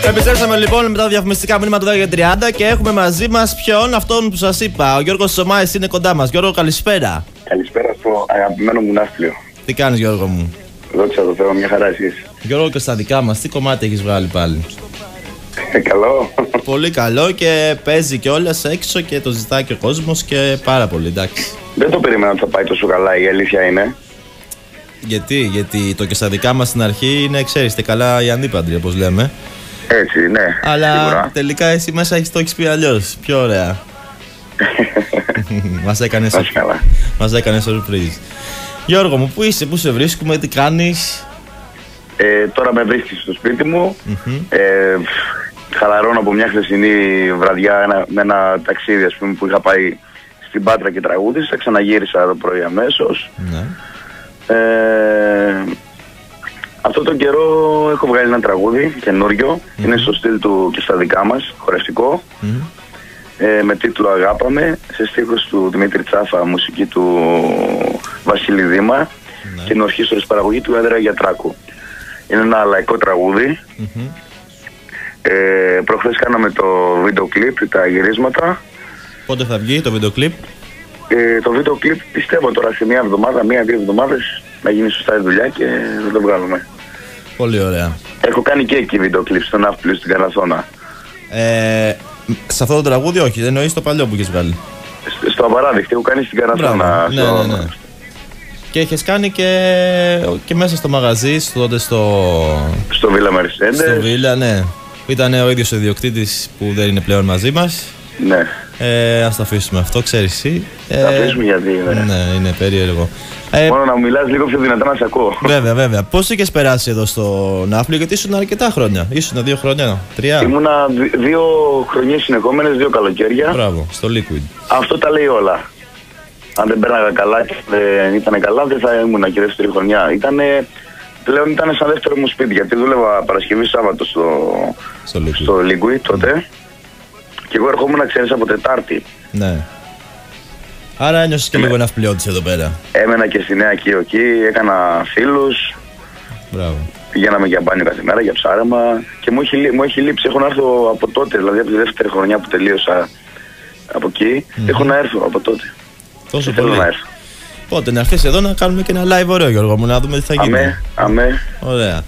Επιστρέψαμε λοιπόν με τα διαφημιστικά μηνύματα του 10:30 και έχουμε μαζί μας ποιον, αυτόν που σας είπα. Ο Γιώργος Σωμάης είναι κοντά μας. Γιώργο, καλησπέρα. Καλησπέρα στο αγαπημένο μου ναύπλιο. Τι κάνεις, Γιώργο μου? Δόξα τω Θεώ, μια χαρά εσείς. Γιώργο, και στα δικά μας, τι κομμάτι έχεις βγάλει πάλι? Καλό. Πολύ καλό και παίζει κιόλας έξω και το ζητάει και ο κόσμος και πάρα πολύ, εντάξει. Δεν το περίμενα ότι θα πάει τόσο καλά, η αλήθεια είναι. Γιατί το και στα δικά μας στην αρχή είναι, ξέρεις, καλά οι ανήπαντροι, όπως λέμε. Έτσι, ναι. Αλλά σίγουρα. τελικά εσύ μέσα το έχεις πει αλλιώς. Πιο ωραία. Μας έκανε surprise. Γιώργο μου, πού είσαι, πού σε βρίσκουμε, τι κάνεις? Τώρα με βρίσκεις στο σπίτι μου. Χαλαρώνω από μια χθεσινή βραδιά με ένα ταξίδι, ας πούμε, που είχα πάει στην Πάτρα και τραγούδισα. Ξαναγύρισα το πρωί αμέσως. Ναι. Αυτό τον καιρό έχω βγάλει ένα τραγούδι καινούριο. Είναι στο στυλ του και στα δικά μας, χορευτικό. Με τίτλο Αγάπαμε, σε στίχους του Δημήτρη Τσάφα, μουσική του Βασίλη Δήμα και την ορχήστρωση παραγωγή του Άντρα Γιατράκου. Είναι ένα λαϊκό τραγούδι. Προχθές κάναμε το βίντεο κλιπ, τα γυρίσματα. Πότε θα βγει το βίντεο κλιπ? Το βίντεο κλιπ πιστεύω τώρα σε μία εβδομάδα, μία-δύο εβδομάδες να γίνει σωστά η δουλειά και να το βγάλουμε. Πολύ ωραία. Έχω κάνει και εκεί βίντεο κλιπ στον Ναύπλιο στην Καραθώνα. Σε αυτό το τραγούδι όχι, δεν εννοείς το παλιό που έχεις βγάλει? Στο Απαράδεκτη, έχω κάνει στην Καραθώνα. Ναι. Και έχεις κάνει και μέσα στο μαγαζί, τότε στο Βίλα Μερσέντες. Στο Βίλα, ναι. Ήταν ο ίδιος ο ιδιοκτήτης που δεν είναι πλέον μαζί μας. Ναι. Ας το αφήσουμε αυτό, ξέρεις εσύ. Θα αφήσουμε γιατί ναι, είναι περίεργο. Μόνο να μιλάς λίγο πιο δυνατά να σε ακούω. Βέβαια. Πώς είχες περάσει εδώ στο Ναύπλιο, γιατί ήσουν αρκετά χρόνια? Ήσουν 2 χρόνια, 3? Ήμουνα 2 χρονιές συνεχόμενες, 2 καλοκαίρια. Μπράβο, στο Liquid. Αυτό τα λέει όλα. Αν δεν πέρναγα καλά και δεν ήταν καλά, δεν θα ήμουνα και δεύτερη χρονιά. Πλέον ήταν σαν δεύτερο μου σπίτι, γιατί δούλευα Παρασκευή Σάββατο στο Liquid τότε. Και εγώ ερχόμουν, ξέρεις, από Τετάρτη. Ναι. Άρα ένιωσες και λίγο ναυπλιώτης εδώ πέρα. Έμενα και στη Νέα Κοίο εκεί, έκανα φίλους. Μπράβο. Πηγαίναμε για μπάνιο κάθε μέρα, για ψάρεμα. Και μου έχει λείψει, έχω να έρθω από τότε, δηλαδή από τη δεύτερη χρονιά που τελείωσα από εκεί. Έχω να έρθω από τότε. Τόσο πολύ. Θέλω να έρθω. Πότε να έρθεις εδώ να κάνουμε και ένα live ωραίο, Γιώργο μου, να δούμε τι θα γίνει. Αμέ. Ωραία.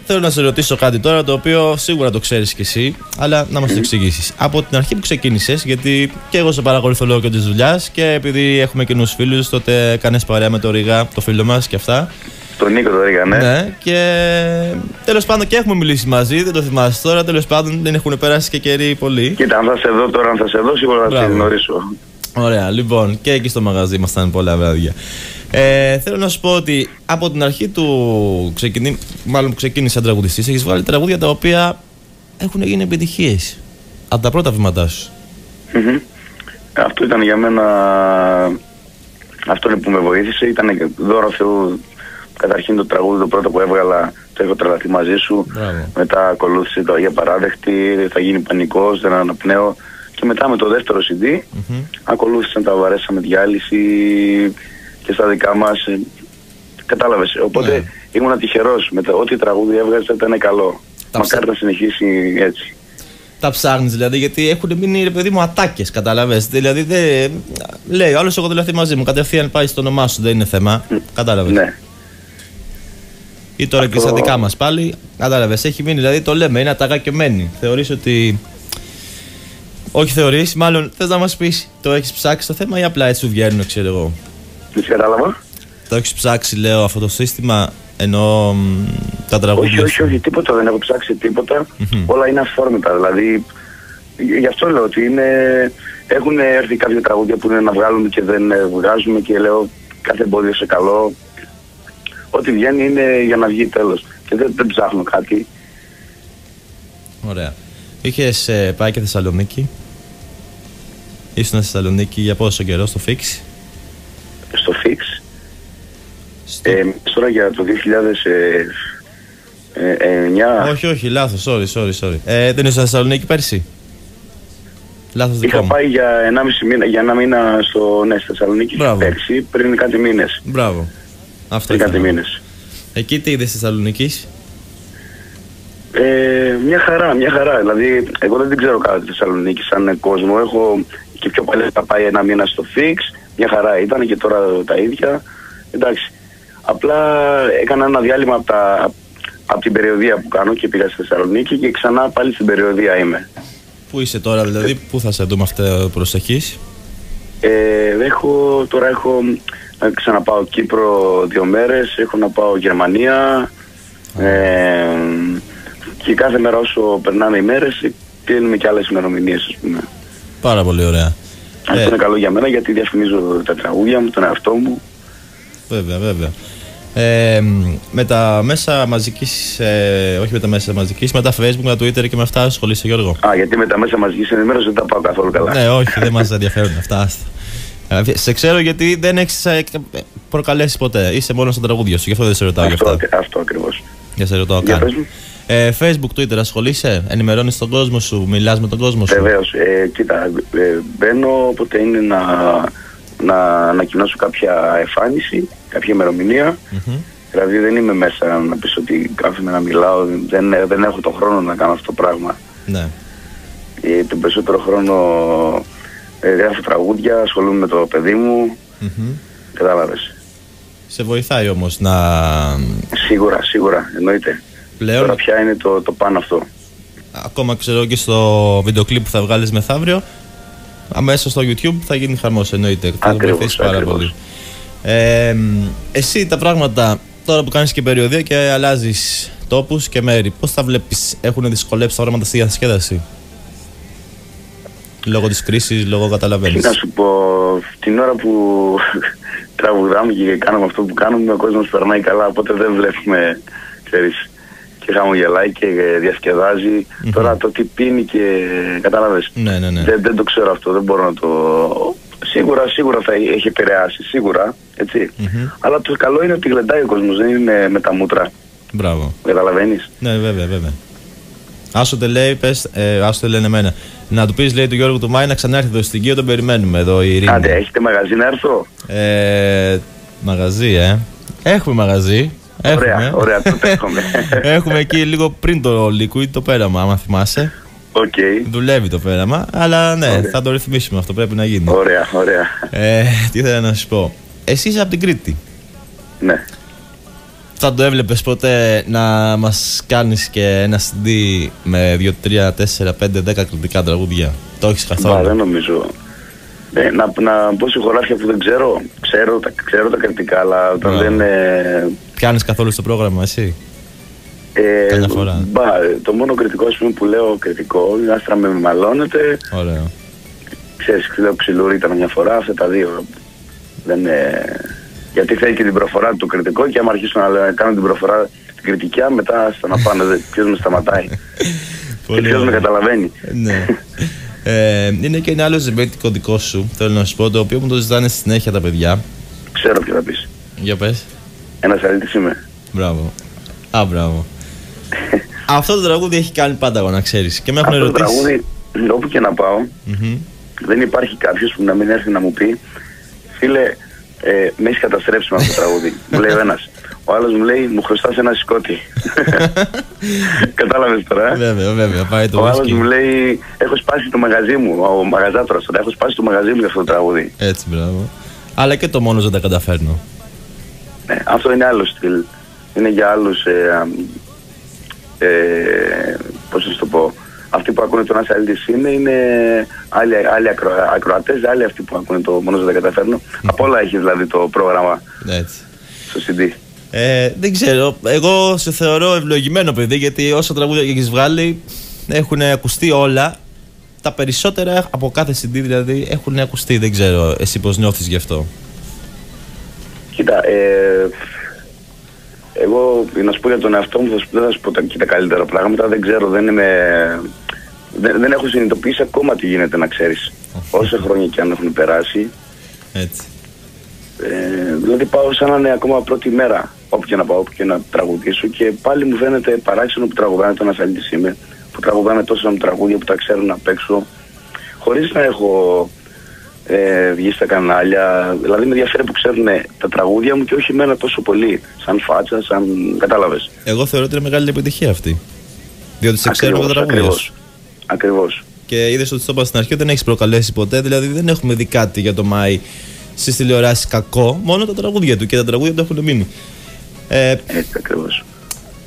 Θέλω να σε ρωτήσω κάτι τώρα, το οποίο σίγουρα το ξέρεις κι εσύ, αλλά να μας το εξηγήσεις. Από την αρχή που ξεκίνησες, γιατί και εγώ σε παρακολουθώ λόγω και της δουλειάς και επειδή έχουμε κοινούς φίλους, τότε έκανες παρέα με το Ρίγα, το φίλο μας και αυτά. Τον Νίκο το Ρίγα, ναι. Ναι, και τέλος πάντων και έχουμε μιλήσει μαζί, δεν το θυμάσαι τώρα, τέλος πάντων δεν έχουν περάσει και καιροί πολύ. Κοίτα, αν θα σε δω τώρα, σίγουρα θα σε γνωρίσω. Ωραία, λοιπόν, και εκεί στο μαγαζί ήμασταν πολλά βράδια. Θέλω να σου πω ότι από την αρχή που ξεκίνησε τραγουδιστής, έχεις βγάλει τραγούδια τα οποία έχουν γίνει επιτυχίες. Από τα πρώτα βήματά σου. Αυτό ήταν για μένα. Αυτό είναι που με βοήθησε. Ήταν δώρο Θεού. Καταρχήν το τραγούδι το πρώτο που έβγαλα, το έχω τρελαθεί μαζί σου. Μπράβο. Μετά ακολούθησε το Αγία Παράδεκτη, θα γίνει πανικός, δεν αναπνέω. Και μετά με το δεύτερο CD ακολούθησαν τα Βαρέσα με διάλυση και στα δικά μας. Κατάλαβες. Οπότε ήμουν τυχερός. Με ό,τι τραγούδι έβγαζε ήταν καλό. Μακάρι να συνεχίσει έτσι. Τα ψάχνεις δηλαδή, γιατί έχουν μείνει, ρε παιδί μου, ατάκες, κατάλαβες. Δηλαδή λέει ο άλλος, εγώ δηλαδή μαζί μου, κατευθείαν πάει στο όνομά σου, δεν είναι θέμα. Κατάλαβες. Ναι. Ή τώρα και στα δικά μας πάλι, κατάλαβες. Έχει μείνει, δηλαδή το λέμε, είναι ατάκα και μένει. Θεωρείς ότι. Όχι θεωρείς, μάλλον θες να μας πεις, το έχεις ψάξει το θέμα ή απλά έτσι σου βγαίνουν, ξέρω εγώ? Δεν σε κατάλαβα. Το έχεις ψάξει, λέω, αυτό το σύστημα, ενώ τα τραγούδια. Όχι, τίποτα, δεν έχω ψάξει τίποτα. Όλα είναι αφόρμητα, δηλαδή. Γι' αυτό λέω ότι έχουν έρθει κάποια τραγούδια που είναι να βγάλουμε και δεν βγάζουμε και λέω κάθε εμπόδιο σε καλό. Ό,τι βγαίνει είναι για να βγει τέλος. Και δεν ψάχνω κάτι. Ωραία. Είχες πάει και Θεσσαλονίκη? Ήσουν στη Θεσσαλονίκη για πόσο καιρό, στο Fix? Στο Fix. Τώρα για το 2009. Όχι, λάθος, sorry. Δεν ήσουν στη Θεσσαλονίκη πέρσι? Λάθος δικό μου. Είχα πάει για 1,5 μήνα, για 1 μήνα στη Θεσσαλονίκη πέρσι, πριν κάτι μήνες. Μπράβο. Αυτό πριν κάτι μήνες. Εκεί τι είδες στη Θεσσαλονίκη? Μια χαρά. Δηλαδή, εγώ δεν την ξέρω καλά τη Θεσσαλονίκη σαν κόσμο. Έχω και πιο παλιά θα πάει ένα μήνα στο Fix. Μια χαρά ήταν και τώρα τα ίδια. Εντάξει. Απλά έκανα ένα διάλειμμα από την περιοδεία που κάνω και πήγα στη Θεσσαλονίκη και ξανά πάλι στην περιοδεία είμαι. Πού είσαι τώρα, δηλαδή, πού θα σε δούμε αυτό προσεχής? Τώρα έχω να ξαναπάω Κύπρο 2 μέρες, έχω να πάω Γερμανία. Και κάθε μέρα όσο περνάνε οι μέρες κλείνουμε και άλλες ημερομηνίες, ας πούμε. Πάρα πολύ ωραία. Αυτό είναι καλό για μένα γιατί διαφημίζω τα τραγούδια μου, τον εαυτό μου. Βέβαια. Με τα μέσα μαζικής, όχι με τα μέσα μαζικής, με τα Facebook, με τα Twitter και με αυτά ασχολείσαι, Γιώργο? Γιατί με τα μέσα μαζικής ενημέρωσης δεν τα πάω καθόλου καλά. Ναι, όχι, δεν μας ενδιαφέρουν αυτά. Σε ξέρω γιατί δεν έχεις προκαλέσει ποτέ. Είσαι μόνο στα τραγούδια σου, γι' αυτό δεν σε ρωτάω γι' αυτά. Αυτό ακριβώς. Για σε ρωτάω κάτι. Facebook, Twitter, ασχολείσαι, ενημερώνεις τον κόσμο σου, μιλάς με τον κόσμο σου? Βεβαίως. Κοίτα, μπαίνω όποτε είναι να ανακοινώσω κάποια εμφάνιση, κάποια ημερομηνία. Δηλαδή δεν είμαι μέσα να πεις ότι κάθομαι να μιλάω, δεν έχω τον χρόνο να κάνω αυτό το πράγμα. Ναι. Τον περισσότερο χρόνο γράφω τραγούδια, ασχολούμαι με το παιδί μου. Κατάλαβες. Σε βοηθάει όμως να... Σίγουρα, εννοείται. Πλέον... Τώρα πια είναι το πάνω αυτό. Ακόμα ξέρω και στο βίντεο κλιπ που θα βγάλεις μεθαύριο, αμέσως στο YouTube θα γίνει χαμός, εννοείται. Θα βοηθήσει πάρα πολύ. Εσύ τα πράγματα τώρα που κάνεις και περιοδία και αλλάζεις τόπους και μέρη, πώς τα βλέπεις? Έχουν δυσκολέψει τα πράγματα στη διασκέδαση? Λόγω της κρίσης, λόγω καταλαβαίνεις? Να σου πω, την ώρα που τραγουδάμε και κάνουμε αυτό που κάνουμε, ο κόσμος περνάει καλά, οπότε δεν βλέπουμε, ξέρεις, και χαμογελάει και διασκεδάζει. Τώρα το τι πίνει και κατάλαβες. Ναι. Δεν το ξέρω αυτό, δεν μπορώ να το... Σίγουρα θα έχει επηρεάσει, σίγουρα, έτσι. Αλλά το καλό είναι ότι γλεντάει ο κόσμος, δεν είναι με τα μούτρα. Μπράβο. Καταλαβαίνεις. Ναι, βέβαια. Άσο τε λέει, άσο τε λένε εμένα. Να του πεις, λέει, του Γιώργου του Μάη να ξανάρθει εδώ στην Κίο, τον περιμένουμε εδώ η Ειρήνη. Άντε, έχετε μαγαζί να έρθω? Μαγαζί, Έχουμε μαγαζί. Ωραία, τότε έχουμε. Έχουμε εκεί λίγο πριν το Liquid, το πέραμα, άμα θυμάσαι. Δουλεύει το πέραμα, αλλά ναι, ωραία. Θα το ρυθμίσουμε αυτό, πρέπει να γίνει. Ωραία. Τι ήθελα να σου πω. Εσύ είσαι από την Κρήτη. Ναι. Θα το έβλεπες ποτέ να μας κάνεις και ένα CD με 2, 3, 4, 5, 10 κριτικά τραγούδια? Το έχεις καθόλου? Δεν νομίζω. Να πω σε χωράφια που δεν ξέρω. Ξέρω τα κριτικά, αλλά όταν δεν... Πιάνεις καθόλου στο πρόγραμμα εσύ? Καμιά φορά? Το μόνο κριτικό, ας πούμε, που λέω κριτικό, η άστρα με μαλώνεται. Ωραίο. Ξέρεις, λέω ξυλούρι ήταν μια φορά, αυτά τα δύο. Γιατί θέλει και την προφορά του το κριτικό και άμα αρχίσω να κάνω την προφορά την κριτική, μετά να πάνε, ποιος με σταματάει. Και ποιος με καταλαβαίνει. Ναι. Είναι και ένα άλλο ζεμπέτικο δικό σου, θέλω να σου πω, το οποίο μου το ζητάνε συνέχεια τα παιδιά. Ξέρω ποιο θα πεις. Για πες. Ένας αλήτης είμαι. Μπράβο. Μπράβο. Αυτό το τραγούδι έχει κάνει πάντα, να ξέρεις. Και με έχουν ερωτήσει. Αυτό το τραγούδι, όπου και να πάω, δεν υπάρχει κάποιος που να μην έρθει να μου πει, φίλε, με έχει καταστρέψει με αυτό το τραγούδι. Μου λέει ο ένας. Ο άλλος μου λέει, μου χρωστάς ένα σηκώτη. Κατάλαβες τώρα, Βέβαια, πάει το ο άλλος μου λέει, έχω σπάσει το μαγαζί μου, ο μαγαζάτρος τώρα, έχω σπάσει το μαγαζί μου για αυτό το τραγούδι. Έτσι, μπράβο. Αλλά και το μόνος δεν τα καταφέρνω. Ναι, αυτό είναι άλλο στυλ. Είναι για άλλους, πώς θα το πω, αυτοί που ακούνε τον Ασαλίτης είναι άλλοι ακροατές, άλλοι αυτοί που ακούνε το μόνος δεν τα καταφέρνω. Απ' όλα έχει δηλαδή το πρόγραμμα στο CD. Δεν ξέρω, εγώ σε θεωρώ ευλογημένο παιδί, γιατί όσα τραγούδια έχεις βγάλει έχουν ακουστεί όλα. Τα περισσότερα από κάθε CD δηλαδή έχουν ακουστεί. Δεν ξέρω εσύ πώς νιώθεις γι' αυτό? Κοίτα, εγώ να σου πω για τον εαυτό μου, δεν θα σου πω και τα καλύτερα πράγματα. Δεν ξέρω, δεν έχω συνειδητοποιήσει ακόμα τι γίνεται, να ξέρεις. Όσα χρόνια και αν έχουν περάσει. Έτσι. Δηλαδή πάω σαν να είναι ακόμα πρώτη μέρα, όπου και να πάω, όπου και να τραγουδήσω, και πάλι μου φαίνεται παράξενο που τραγουδάνε, τον Ασαλίτης είμαι, που τραγουδάνε τόσα τραγούδια που τα ξέρουν απ' έξω, χωρίς να έχω βγει στα κανάλια. Δηλαδή με ενδιαφέρει που ξέρουν τα τραγούδια μου και όχι εμένα τόσο πολύ. Σαν φάτσα, σαν. Κατάλαβες. Εγώ θεωρώ ότι είναι μεγάλη επιτυχία αυτή. Διότι σε ξέρουμε τα τραγούδια σου. Ακριβώς. Και είδες ότι στο είπα στην αρχή ότι δεν έχεις προκαλέσει ποτέ. Δηλαδή δεν έχουμε δει κάτι για το Μάη στις τηλεοράσεις κακό. Μόνο τα τραγούδια του και τα τραγούδια του έχουν μείνει. Έτσι ακριβώς.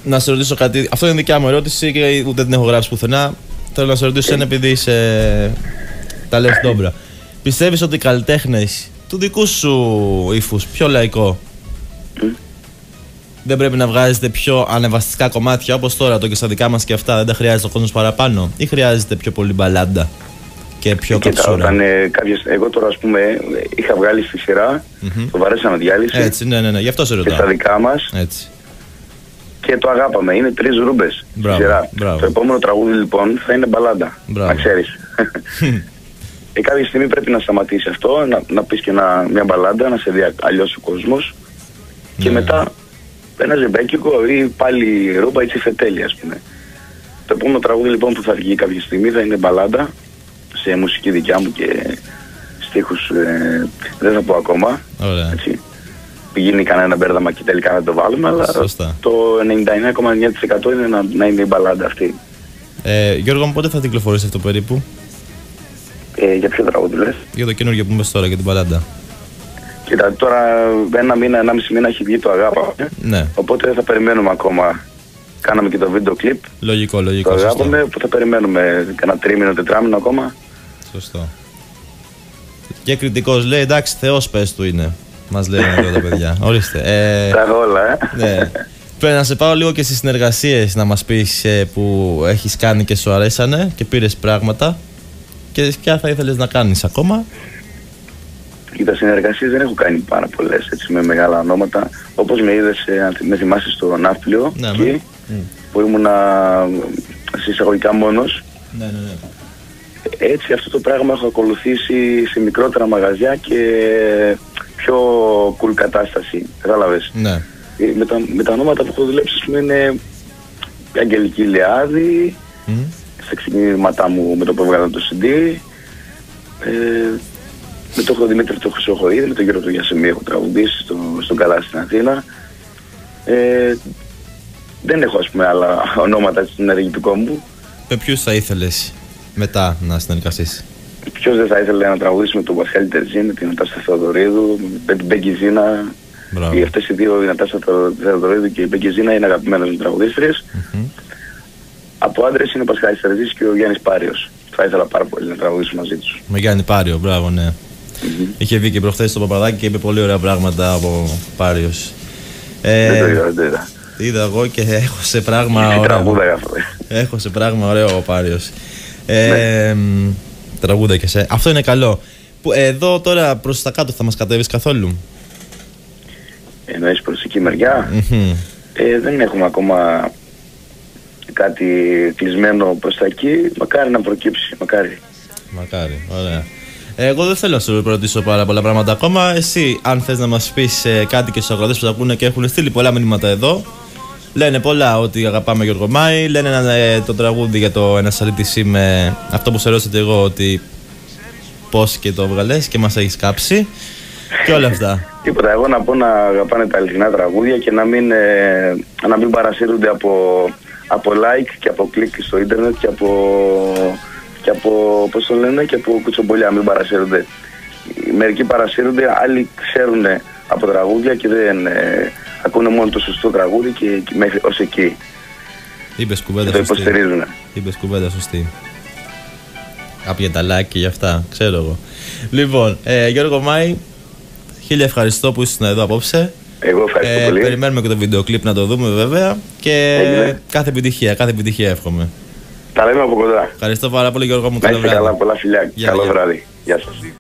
Να σε ρωτήσω κάτι. Αυτό είναι δικιά μου ερώτηση και ούτε την έχω γράψει πουθενά. Θέλω να σε ρωτήσω ένα επειδή τα λες ντόμπρα. Πιστεύεις ότι οι καλλιτέχνες του δικού σου ύφους, πιο λαϊκό, δεν πρέπει να βγάζετε πιο ανεβαστικά κομμάτια όπως τώρα το και στα δικά μας και αυτά? Δεν τα χρειάζεται ο κόσμος παραπάνω ή χρειάζεται πιο πολύ μπαλάντα και πιο καψούρα? Εγώ τώρα, ας πούμε, είχα βγάλει στη σειρά, το βαρέσαμε διάλυση. Έτσι, ναι, γι' αυτό σε ρωτάω. Και στα δικά μας. Έτσι. Και το αγάπαμε. Είναι 3 ρούμπες στη σειρά. Μπράβο. Το επόμενο τραγούδι λοιπόν θα είναι μπαλάντα. Μπράβο. Να ξέρεις. Κάποια στιγμή πρέπει να σταματήσει αυτό, να πεις και μια μπαλάντα, να σε δει αλλιώς ο κόσμος. Και μετά ένα ζεμπέκικο ή πάλι ρούμπα ή τσιφετέλη, ας πούμε. Το επόμενο τραγούδι λοιπόν που θα βγει κάποια στιγμή θα είναι μπαλάντα, σε μουσική δικιά μου και στίχους δεν θα πω ακόμα. Ωραία. Έτσι. Πηγαίνει κανένα μπέρδαμα και τελικά να το βάλουμε, αλλά σωστά. Το 99,9% είναι να είναι η μπαλάντα αυτή. Γιώργο μου, πότε θα κυκλοφορήσει αυτό περίπου? Για ποιο τραγούδι λες? Για το καινούργιο που είπες τώρα, για την μπαλάντα. Κοίτα, τώρα ένα μήνα, 1,5 μήνα έχει βγει το αγάπα. Ναι. Οπότε θα περιμένουμε ακόμα. Κάναμε και το βίντεο κλιπ. Λογικό. Το αγάπαμε, που θα περιμένουμε ένα 3μήνο, 4μήνο ακόμα. Σωστό. Και κριτικός λέει, εντάξει, Θεός πες του είναι. Μας λένε εδώ τα παιδιά. Ορίστε. Τα όλα, Ναι. Πρέπει να σε πάω λίγο και στις συνεργασίες να μας πεις που έχεις κάνει και σου αρέσανε και πήρες πράγματα. Και ποια θα ήθελες να κάνεις ακόμα? Κοίτα, συνεργασίες δεν έχω κάνει πάρα πολλές, έτσι, με μεγάλα ονόματα. Όπως με είδες, με θυμάσαι στο Ναύπλιο, ναι, εκεί, που ήμουν σε εισαγωγικά μόνος. Ναι. Έτσι αυτό το πράγμα έχω ακολουθήσει σε μικρότερα μαγαζιά και πιο cool κατάσταση, κατάλαβες. Ναι. Με τα ονόματα που έχω δουλέψει, ας πούμε, είναι η Αγγελική Λεάδη, στα ξεκινήματά μου με το που έβγαλα το CD, με τον Δημήτρη το Χρυσοχοίδη, με τον Γιώργο του Γιασεμί έχω τραγουδήσει στον Καλά στην Αθήνα. Δεν έχω, ας πούμε, άλλα ονόματα στην ενεργητικό μου. Με ποιους θα ήθελες μετά να συνεργαστείς? Ποιος δεν θα ήθελε να τραγουδήσει με τον Πασχάλη Τερζή, με την Νατάσα Θεοδωρίδου, με την Μπέγκη Ζήνα. Αυτές οι δύο, η Νατάσα Θεοδωρίδου και η Μπέγκη Ζήνα, είναι αγαπημένες μου τραγουδίστριες. Από άντρες είναι ο Πασχάλης Τερζής και ο Γιάννης Πάριος. Θα ήθελα πάρα πολύ να τραγουδήσω μαζί τους. Με Γιάννη Πάριο, μπράβο, ναι. Είχε βγει και προχθές στο Παπαδάκι και είπε πολύ ωραία πράγματα από Πάριος. Δεν το είδα. Είδα εγώ και έχω σε πράγμα ωραίο. Έχω σε πράγμα ωραίο ο Πάριος. Τραγούδα και σε. Αυτό είναι καλό. Εδώ τώρα προς τα κάτω θα μας κατέβεις καθόλου? Εννοείς προς εκεί μεριά? Δεν έχουμε ακόμα κάτι κλεισμένο προς τα εκεί. Μακάρι να προκύψει, μακάρι. Ωραία. Εγώ δεν θέλω να σου ρωτήσω πάρα πολλά πράγματα ακόμα. Εσύ, αν θες να μας πεις κάτι και στους ακροατές που θα ακούνε και έχουν στείλει πολλά μηνύματα εδώ. Λένε πολλά ότι αγαπάμε Γιώργο Μάη. Λένε το τραγούδι για το Ένας Αλήτης είμαι, αυτό που σε ρώτησα εγώ, ότι πώς και το βγαλές και μας έχεις κάψει και όλα αυτά. Τίποτα, εγώ να πω να αγαπάνε τα αληθινά τραγούδια και να μην παρασύρονται από like και από κλικ στο ίντερνετ και από πώς το λένε, και από κουτσομπολιά, μην παρασύρονται. Μερικοί παρασύρονται, άλλοι ξέρουν από τραγούδια και δεν ακούνε μόνο το σωστό τραγούδι και μέχρι ως εκεί. Είπες κουβέντα σωστή. Το υποστηρίζουν. Είπες κουβέντα σωστή. Κάποια τα like και γι' αυτά, ξέρω εγώ. Λοιπόν, Γιώργο Μάη, χίλια ευχαριστώ που ήσουν εδώ απόψε. Εγώ ευχαριστώ πολύ. Περιμένουμε και το βίντεο κλιπ να το δούμε βέβαια και κάθε επιτυχία εύχομαι. Τα λέμε από κοντά. Ευχαριστώ πάρα πολύ, Γιώργο μου. Να είστε καλά, πολλά φιλιά. Καλό βράδυ. Γεια σας.